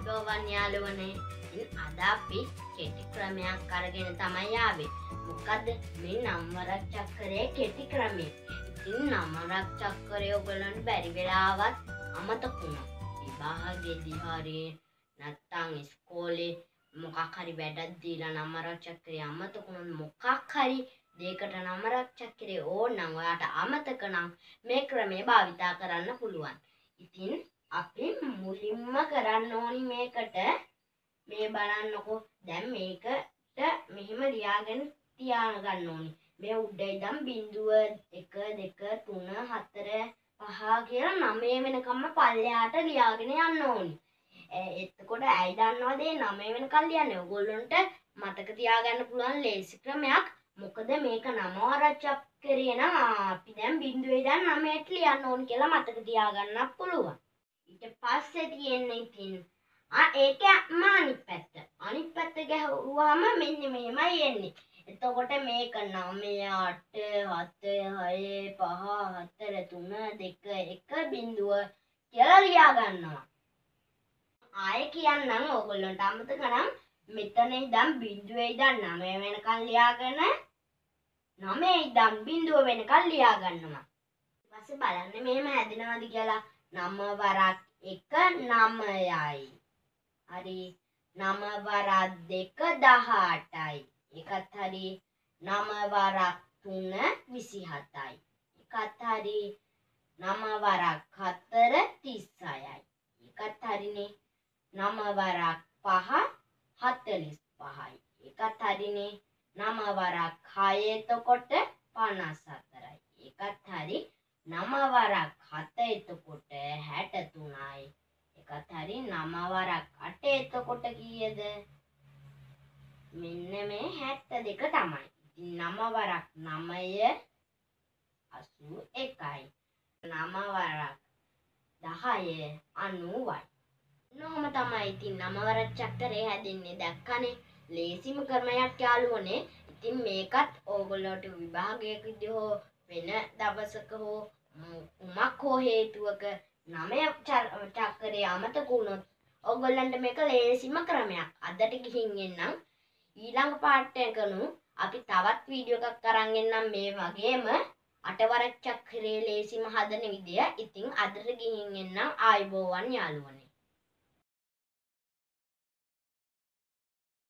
ආයුබෝවන් යාළුවනේ. ඉතින් අද අපි කෙටි ක්‍රමයක් අරගෙන තමයි ආවේ. මොකද මේ නම්වරක් චක්‍රයේ කෙටි ක්‍රමය. ඉතින් නම්වරක් චක්‍රය ඔයගලන්ට බැරි වෙලාවත් අමතක වුණා. විභාගෙදී හරි නැත්තම් ඉස්කෝලේ මොකක් හරි වැඩක් දීලා නම්වරක් චක්‍රය අමතක වුණොත් මොකක් හරි දෙයකට නම්වරක් චක්‍රය ඕනනම් ඔයාට අමතක නම් මේ ක්‍රමය භාවිතා කරන්න පුළුවන්. ඉතින් අපි මුලින්ම කරන්න ඕනි මේකට මේ බලන්නකො දැන් මේකට මෙහෙම ලියාගෙන තියාගන්න ඕනි. මේ උඩ ඉඳන් 0 1 2 3 4 5 කියලා 9 වෙනකම්ම පල්ලෙහාට ලියාගෙන යන්න ඕනි. එතකොට ඇයි දන්නවද මේ 9 වෙනකල් ලියන්නේ? ඔයගොල්ලන්ට මතක තියාගන්න පුළුවන් ලේසි ක්‍රමයක්. මොකද මේක නමවරක් කරේ නම් අපි දැන් 0 ඉඳන් 9ට ලියන්න ඕනි කියලා මතක තියාගන්නත් පුළුවන්. ඊට පස්සේ තියෙන්නේ ඉතින් ඒකම අනිත් පැත්ත ගහුවාම මෙන්න මෙහෙමයි එන්නේ. එතකොට මේක 9 8 7 6 5 4 3 2 1 කියලා ලියා ගන්නවා. ආයෙ කියන්නම් ඕගොල්ලන්ට අමතක නම් මෙතන ඉඳන් 0 ඉඳන් 9 වෙනකන් ලියාගෙන 9 ඉඳන් 0 වෙනකන් ලියා ගන්නවා. ඊට පස්සේ බලන්න මෙහෙම හැදෙනවද කියලා. 9 වරක් 1 9යි. හරි 9 වරක් 2 18යි. එකත් හරි 9 වරක් 3 27යි. එකත් හරි 9 වරක් 4 36යි. එකත් හරිනේ 9 වරක් 5 45යි. එකත් හරිනේ 9 වරක් 6 එතකොට 54යි. එකත් හරි 9 වරක් 7 එතකොට 63යි. එකත් හරි 9 වරක් 8 එතකොට කීයද? මෙන්න මේ 72 තමයි. ඉතින් 9 වරක් 9 81යි. 9 වරක් 10 90යි. නොම තමයි ඉතින් 9 වරක් චක්‍රය හැදෙන්නේ. දැක්කනේ ලේසිම ක්‍රමයක් යාළුවනේ. ඉතින් මේකත් ඕගොල්ලෝට විභාගයකදී හෝ වෙන දවසක හෝ උමක් හෝ හේතුවක 9 චක්‍රය අමතක වුණොත් ඕගොල්ලන්ට මේක ලේසිම ක්‍රමයක්. අදට ගිහින් එන්නම් ඊළඟ පාර්ට් එකනු අපි තවත් වීඩියෝ එකක් අරන් එන්නම් මේ වගේම 8 වරක් චක්‍රයේ ලේසිම හදන විදිය. ඉතින් අදට ගිහින් එන්නම් ආයුබෝවන් යාළුවනේ.